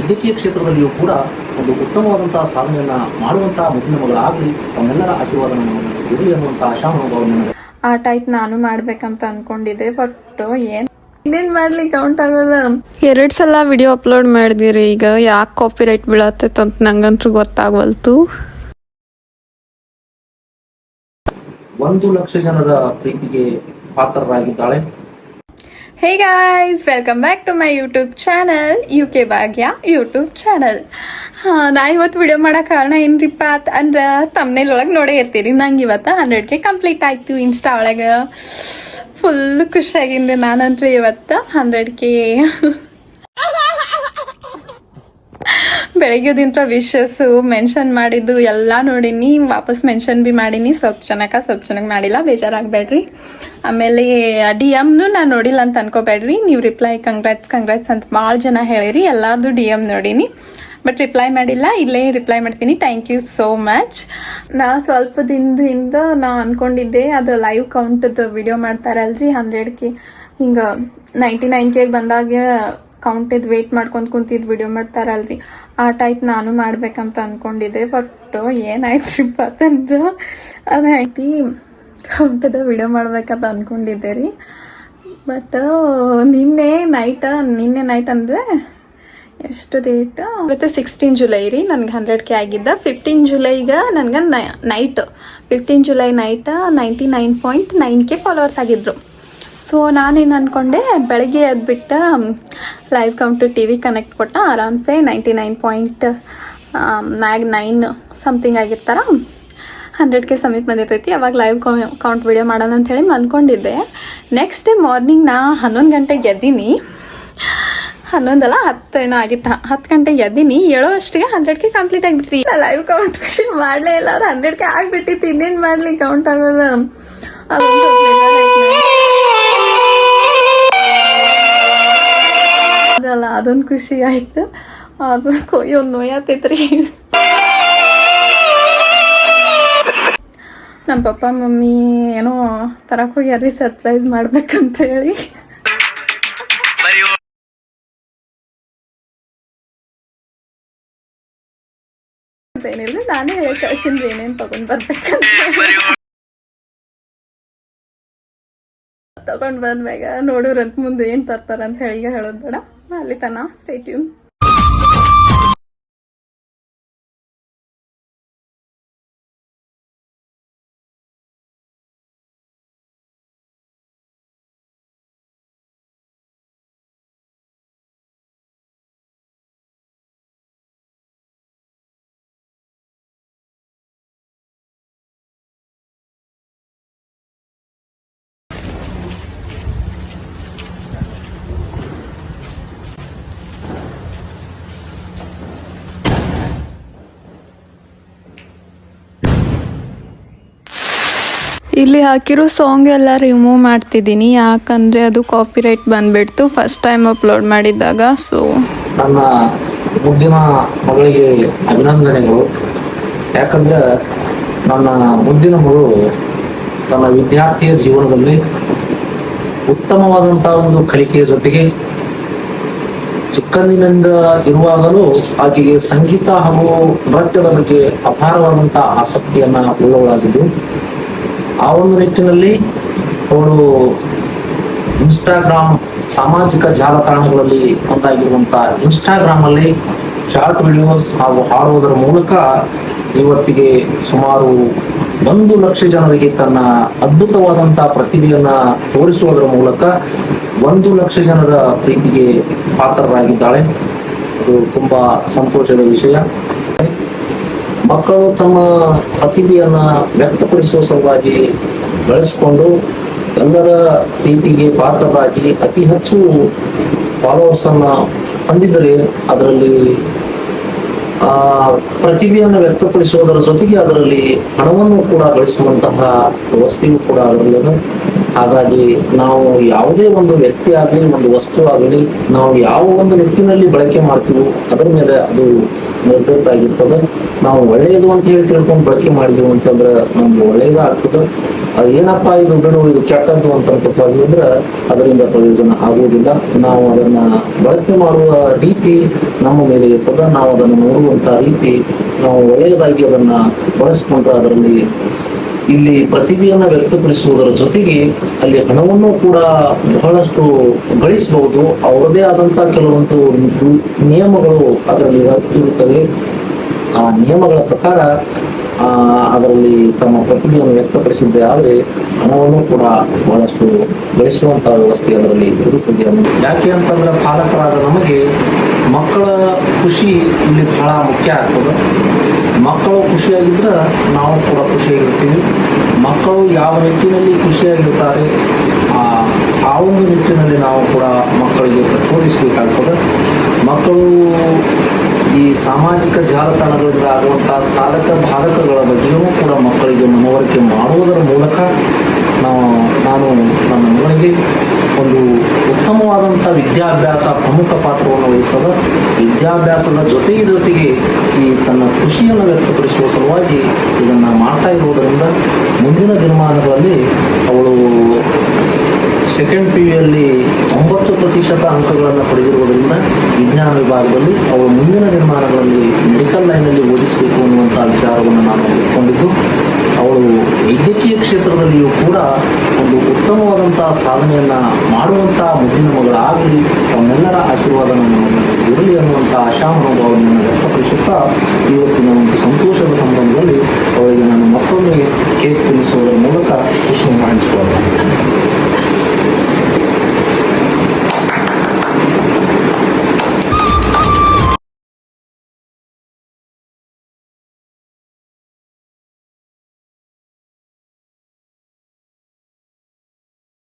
ವೈದ್ಯಕೀಯ ಕ್ಷೇತ್ರದಲ್ಲಿಯೂ ಕೂಡ ಒಂದು ಉತ್ತಮವಾದಂತಹ ಸಾಧನೆಯನ್ನ ಮಾಡುವಂತಹ ಮುದ್ದಿನ ಮಗಳಾಗಲಿ ತಮ್ಮೆಲ್ಲರ ಆಶೀರ್ವಾದ ಇರಲಿ ಅನ್ನುವಂತಹ ಆಶಾಮನೋಭಾವನೆ. ಆ ಟೈಪ್ ನಾನು ಮಾಡ್ಬೇಕಂತ ಅನ್ಕೊಂಡಿದ್ದೆ, ಬಟ್ ಇನ್ನೇನ್ ಮಾಡ್ಲಿಕ್ಕೆ ಕೌಂಟ್ ಆಗೋದ. 2 ಸಲ ವಿಡಿಯೋ ಅಪ್ಲೋಡ್ ಮಾಡಿದಿರಿ, ಈಗ ಯಾಕೆ ಕಾಪಿ ರೈಟ್ ಬೀಳತ್ತೈತೆ ಅಂತ ನಂಗಂತೂ ಗೊತ್ತಾಗವಲ್ತು. 1 ಲಕ್ಷ ಜನರ ಪ್ರೀತಿಗೆ ಪಾತ್ರರಾಗಿದ್ದಾಳೆ. Hey guys, welcome back to my YouTube channel UK Bhagya YouTube channel. ನಾ ಇವತ್ತು ವಿಡಿಯೋ ಮಾಡೋ ಕಾರಣ ಏನ್ರಿಪ್ಪ ಅಂದ್ರೆ ತಮ್ಮನೇಲ್ ಒಳಗೆ ನೋಡೇ ಇರ್ತೀರಿ, ನಂಗೆ ಇವತ್ತು 100K ಕಂಪ್ಲೀಟ್ ಆಯಿತು. ಇನ್ಸ್ಟಾ ಒಳಗೆ ಫುಲ್ ಖುಷಿಯಾಗಿಂದೆ ನಾನಂತೂ ಇವತ್ತು 100K. ಬೆಳಗ್ಗೆದಿಂತ ವಿಶಸ್ಸು ಮೆನ್ಷನ್ ಮಾಡಿದ್ದು ಎಲ್ಲ ನೋಡೀನಿ, ವಾಪಸ್ ಮೆನ್ಷನ್ ಬಿ ಮಾಡೀನಿ. ಸ್ವಲ್ಪ ಚೆನ್ನಾಗಿ ಮಾಡಿಲ್ಲ, ಬೇಜಾರಾಗಬೇಡ್ರಿ. ಆಮೇಲೆ DM ನಾನು ನೋಡಿಲ್ಲ ಅಂತ ಅನ್ಕೋಬೇಡ್ರಿ. ನೀವು ರಿಪ್ಲೈ ಕಂಗ್ರಾಟ್ಸ್ ಅಂತ ಭಾಳ ಜನ ಹೇಳಿರಿ, ಎಲ್ಲರದು DM ನೋಡೀನಿ, ಬಟ್ ರಿಪ್ಲೈ ಮಾಡಿಲ್ಲ. ಇಲ್ಲೇ ರಿಪ್ಲೈ ಮಾಡ್ತೀನಿ. Thank you so much. ನಾ ಸ್ವಲ್ಪ ದಿನದಿಂದ ನಾ ಅಂದ್ಕೊಂಡಿದ್ದೆ ಅದು ಲೈವ್ ಕೌಂಟದ್ದು ವಿಡಿಯೋ ಮಾಡ್ತಾರಲ್ರಿ 100K, ಹಿಂಗೆ 99K ಬಂದಾಗ ಕೌಂಟಿದ್ದು ವೆಯ್ಟ್ ಮಾಡ್ಕೊಂಡು ಕುಂತಿದ್ದು ವಿಡಿಯೋ ಮಾಡ್ತಾರಲ್ರಿ, ಆ ಟೈಪ್ ನಾನು ಮಾಡ್ಬೇಕಂತ ಅಂದ್ಕೊಂಡಿದ್ದೆ. ಬಟ್ ಏನಾಯ್ತ್ರಿಪ್ಪ ಅಂತಂದ್ರೆ ಅದಾಯ್ತು, ಕೌಂಟದ ವಿಡಿಯೋ ಮಾಡ್ಬೇಕಂತ ಅಂದ್ಕೊಂಡಿದ್ದೆ ರೀ. ಬಟ್ ನಿನ್ನೆ ನೈಟ್ ಅಂದರೆ ಎಷ್ಟು ಡೇಟ್ ಇವತ್ತು 16 ಜುಲೈ ರೀ, ನನಗೆ 100K ಆಗಿದ್ದ. 15 ಜುಲೈಗೆ ನನಗೆ night 15 July night 99.9K followers ಆಗಿದ್ರು. ಸೊ ನಾನೇನು ಅಂದ್ಕೊಂಡೆ, ಬೆಳಗ್ಗೆ ಎದ್ಬಿಟ್ಟು ಲೈವ್ ಕೌಂಟು TV ಕನೆಕ್ಟ್ ಕೊಟ್ಟ ಆರಾಮ್ಸೆ 99.9 ಸಮಥಿಂಗ್ ಆಗಿರ್ತಾರ, 100K ಸಮೀಪ ಬಂದಿರ್ತೈತಿ. ಅವಾಗ ಲೈವ್ ಕೌಂಟ್ ವಿಡಿಯೋ ಮಾಡೋಣ ಅಂಥೇಳಿ ಅಂದ್ಕೊಂಡಿದ್ದೆ. ನೆಕ್ಸ್ಟ್ ಡೇ ಮಾರ್ನಿಂಗ್ ನಾ 11 ಗಂಟೆಗೆ ಎದ್ದೀನಿ, 11 ಅಲ್ಲ 10 ಏನೋ ಆಗಿತ್ತು, 10 ಗಂಟೆಗೆ ಎದ್ದೀನಿ. 7 ಅಷ್ಟಿಗೆ 100K ಕಂಪ್ಲೀಟ್ ಆಗಿಬಿಟ್ರಿ. ಲೈವ್ ಕೌಂಟ್ ಮಾಡಲೇ ಇಲ್ಲ, ಅದು 100K ಆಗಿಬಿಟ್ಟಿತ್ತು. ಇನ್ನೇನು ಮಾಡಲಿ, ಕೌಂಟ್ ಆಗೋದು ಅದಲ್ಲ, ಅದೊಂದು ಖುಷಿ ಆಯ್ತು. ಅದು ಕೊಯ್ಯೊಂದು ನೋಯಾತೈತ್ರಿ. ನಮ್ಮ ಪಪ್ಪ ಮಮ್ಮಿ ಏನೋ ತರಕ್ಕೆ ಹೋಗ್ಯಾರಿ ಸರ್ಪ್ರೈಸ್ ಮಾಡ್ಬೇಕಂತ ಹೇಳಿ. ಏನಿಲ್ಲ, ನಾನೇ ಹೇಳಿ ಕಳ್ಸಿನ್ರಿ ಏನೇನು ತಗೊಂಡ್ ಬರ್ಬೇಕಂತ. ತಗೊಂಡ್ ಬಂದ್ಮ್ಯಾಗ ನೋಡೋರಂತ ಮುಂದೆ ಏನ್ ತರ್ತಾರ ಅಂತ ಹೇಳಿ ಈಗ ಹೇಳೋದ್ ಬೇಡ, ಅಲ್ಲಿ ತನ ಸ್ಟೇ ಟ್ಯೂನ್. ಇಲ್ಲಿ ಹಾಕಿರೋ ಸಾಂಗ್ ಎಲ್ಲ ರಿಮೂವ್ ಮಾಡ್ತಿದ್ದೀನಿ, ಯಾಕಂದರೆ ಅದು ಕಾಪಿರೈಟ್ ಬಂದ್ಬಿಡ್ತು ಫಸ್ಟ್ ಟೈಮ್ ಅಪ್ಲೋಡ್ ಮಾಡಿದ್ದಾಗ. ಸೊ ನನ್ನ ಮುದ್ದಿನ ಮಗಳಿಗೆ ಅಭಿನಂದನೆಗಳು. ಯಾಕಂದರೆ ನನ್ನ ಮುದ್ದಿನ ಮಗಳು ತನ್ನ ವಿದ್ಯಾರ್ಥಿಯ ಜೀವನದಲ್ಲಿ ಉತ್ತಮವಾದಂಥ ಒಂದು ಕಲಿಕೆಯ ಜೊತೆಗೆ ಚಿಕ್ಕಂದಿನಿಂದ ಇರುವಾಗಲೂ ಆಕೆಗೆ ಸಂಗೀತ ಹಾಗೂ ನೃತ್ಯದ ಬಗ್ಗೆ ಅಪಾರವಾದಂಥ ಆಸಕ್ತಿಯನ್ನು ಉಳ್ಳವಳಾಗಿದ್ದು, ಆ ಒಂದು ನಿಟ್ಟಿನಲ್ಲಿ ಅವಳು ಇನ್ಸ್ಟಾಗ್ರಾಮ್ ಸಾಮಾಜಿಕ ಜಾಲತಾಣಗಳಲ್ಲಿ ಒಂದಾಗಿರುವಂತಹ ಇನ್ಸ್ಟಾಗ್ರಾಮ್ ಅಲ್ಲಿ ಶಾರ್ಟ್ ವಿಡಿಯೋಸ್ ಹಾಗೂ ಹಾಡುವುದರ ಮೂಲಕ ಇವತ್ತಿಗೆ ಸುಮಾರು 1 ಲಕ್ಷ ಜನರಿಗೆ ತನ್ನ ಅದ್ಭುತವಾದಂತಹ ಪ್ರತಿಭೆಯನ್ನ ತೋರಿಸುವುದರ ಮೂಲಕ 1 ಲಕ್ಷ ಜನರ ಪ್ರೀತಿಗೆ ಪಾತ್ರರಾಗಿದ್ದಾಳೆ. ಅದು ತುಂಬಾ ಸಂತೋಷದ ವಿಷಯ. ಮಕ್ಕಳು ತಮ್ಮ ಪ್ರತಿಭೆಯನ್ನ ವ್ಯಕ್ತಪಡಿಸುವ ಸಲುವಾಗಿ ಬೆಳೆಸಿಕೊಂಡು ಎಲ್ಲರ ಪ್ರೀತಿಗೆ ಪಾತ್ರರಾಗಿ ಅತಿ ಹೆಚ್ಚು ಫಾಲೋವರ್ಸ್ ಅನ್ನ ಹೊಂದಿದರೆ ಅದರಲ್ಲಿ ಪ್ರತಿಭೆಯನ್ನು ವ್ಯಕ್ತಪಡಿಸುವುದರ ಜೊತೆಗೆ ಅದರಲ್ಲಿ ಹಣವನ್ನು ಕೂಡ ಗಳಿಸುವಂತಹ ವ್ಯವಸ್ಥೆಯು ಕೂಡ ಅದರಲ್ಲಿದೆ. ಹಾಗಾಗಿ ನಾವು ಯಾವುದೇ ಒಂದು ವ್ಯಕ್ತಿ ಆಗಲಿ ಒಂದು ವಸ್ತು ಆಗಲಿ ನಾವು ಯಾವ ಒಂದು ನಿಟ್ಟಿನಲ್ಲಿ ಬಳಕೆ ಮಾಡ್ತೀವೋ ಅದರ ಮೇಲೆ ಅದು ನಿರ್ಧರಿತ ಆಗಿರ್ತದೆ. ನಾವು ಒಳ್ಳೆಯದು ಅಂತ ಹೇಳಿ ತಿಳ್ಕೊಂಡು ಬಳಕೆ ಮಾಡಿದೀವಿ ಅಂತಂದ್ರೆ ನಮ್ಗೆ ಒಳ್ಳೆಯದಾಗ್ತದೆ. ಅದು ಏನಪ್ಪ ಇದು ಬಿಡು ಇದು ಕೆಟ್ಟದ್ದು ಅಂತ ಅನ್ಕೊತೀವಿ ಅಂದ್ರೆ ಅದರಿಂದ ಪ್ರಯೋಜನ ಆಗುವುದಿಲ್ಲ. ನಾವು ಅದನ್ನ ಬಳಕೆ ಮಾಡುವ ರೀತಿ ನಮ್ಮ ಮೇಲೆ ಇರ್ತದ. ನಾವು ಅದನ್ನು ನೋಡುವಂತ ರೀತಿ, ನಾವು ಒಳ್ಳೆಯದಾಗಿ ಅದನ್ನ ಬಳಸಿಕೊಂಡ್ರೆ ಅದರಲ್ಲಿ ಇಲ್ಲಿ ಪ್ರತಿಭೆಯನ್ನ ವ್ಯಕ್ತಪಡಿಸುವುದರ ಜೊತೆಗೆ ಅಲ್ಲಿ ಹಣವನ್ನು ಕೂಡ ಬಹಳಷ್ಟು ಗಳಿಸಬಹುದು. ಅವರದೇ ಆದಂತಹ ಕೆಲವೊಂದು ನಿಯಮಗಳು ಅದರಲ್ಲಿ ಇರುತ್ತವೆ. ಆ ನಿಯಮಗಳ ಪ್ರಕಾರ ಅದರಲ್ಲಿ ತಮ್ಮ ಪ್ರತಿಭೆಯನ್ನು ವ್ಯಕ್ತಪಡಿಸಿದ್ದೇ ಆದರೆ ಹಣವನ್ನು ಕೂಡ ಬಹಳಷ್ಟು ಗಳಿಸುವಂತಹ ವ್ಯವಸ್ಥೆ ಅದರಲ್ಲಿ ಇರುತ್ತದೆ. ಯಾಕೆ ಅಂತಂದ್ರೆ ಪಾಲಕರಾದ ನಮಗೆ ಮಕ್ಕಳ ಖುಷಿ ಇಲ್ಲಿ ಬಹಳ ಮುಖ್ಯ ಆಗ್ತದೆ. ಮಕ್ಕಳು ಖುಷಿಯಾಗಿದ್ರೆ ನಾವು ಕೂಡ ಖುಷಿಯಾಗಿರ್ತೀವಿ. ಮಕ್ಕಳು ಯಾವ ನಿಟ್ಟಿನಲ್ಲಿ ಖುಷಿಯಾಗಿರ್ತಾರೆ ಆ ಒಂದು ನಿಟ್ಟಿನಲ್ಲಿ ನಾವು ಕೂಡ ಮಕ್ಕಳಿಗೆ ಪ್ರಚೋದಿಸಬೇಕಾಗ್ತದೆ. ಮಕ್ಕಳು ಈ ಸಾಮಾಜಿಕ ಜಾಲತಾಣಗಳಿಂದ ಆಗುವಂತಹ ಸಾಧಕ ಬಾಧಕಗಳ ಬಗ್ಗೆಯೂ ಕೂಡ ಮಕ್ಕಳಿಗೆ ಮನವರಿಕೆ ಮಾಡುವುದರ ಮೂಲಕ ನಾನು ನನ್ನ ಮಗನಿಗೆ ಒಂದು ಉತ್ತಮವಾದಂಥ ವಿದ್ಯಾಭ್ಯಾಸ ಪ್ರಮುಖ ಪಾತ್ರವನ್ನು ವಹಿಸ್ತದೆ. ವಿದ್ಯಾಭ್ಯಾಸದ ಜೊತೆಗೆ ಈ ತನ್ನ ಖುಷಿಯನ್ನು ವ್ಯಕ್ತಪಡಿಸುವ ಸಲುವಾಗಿ ಇದನ್ನು ಮಾಡ್ತಾ ಇರುವುದರಿಂದ ಮುಂದಿನ ದಿನಮಾನಗಳಲ್ಲಿ ಅವಳು ಸೆಕೆಂಡ್ PU ಯಲ್ಲಿ 9% ಅಂಕಗಳನ್ನು ಪಡೆದಿರುವುದರಿಂದ ವಿಜ್ಞಾನ ವಿಭಾಗದಲ್ಲಿ ಅವಳು ಮುಂದಿನ ನಿರ್ಮಾಣಗಳಲ್ಲಿ ಮೆಡಿಕಲ್ ಲೈನಲ್ಲಿ ಓದಿಸಬೇಕು ಅನ್ನುವಂಥ ವಿಚಾರವನ್ನು ನಾನು ಇಟ್ಕೊಂಡಿದ್ದು, ಅವಳು ವೈದ್ಯಕೀಯ ಕ್ಷೇತ್ರದಲ್ಲಿಯೂ ಕೂಡ ಒಂದು ಉತ್ತಮವಾದಂತಹ ಸಾಧನೆಯನ್ನ ಮಾಡುವಂತಹ ಮುದ್ದಿನ ಮಗಳಾಗಲಿ ತಮ್ಮೆಲ್ಲರ ಆಶೀರ್ವಾದ ನಮ್ಮ ಇರಲಿ ಅನ್ನುವಂಥ ಆಶಾ ಮನೋಭಾವನೆಯನ್ನು ವ್ಯಕ್ತಪಡಿಸುತ್ತಾ ಇವತ್ತಿನ ಒಂದು ಸಂತೋಷದ ಸಂದರ್ಭದಲ್ಲಿ ಅವಳಿಗೆ ನಾನು ಮತ್ತೊಮ್ಮೆ ಕೇಕ್ ತಿನ್ನಿಸುವುದರ ಮೂಲಕ ಖುಷಿಯನ್ನು ಹಂಚಿಕೊಳ್ಳಬಹುದು.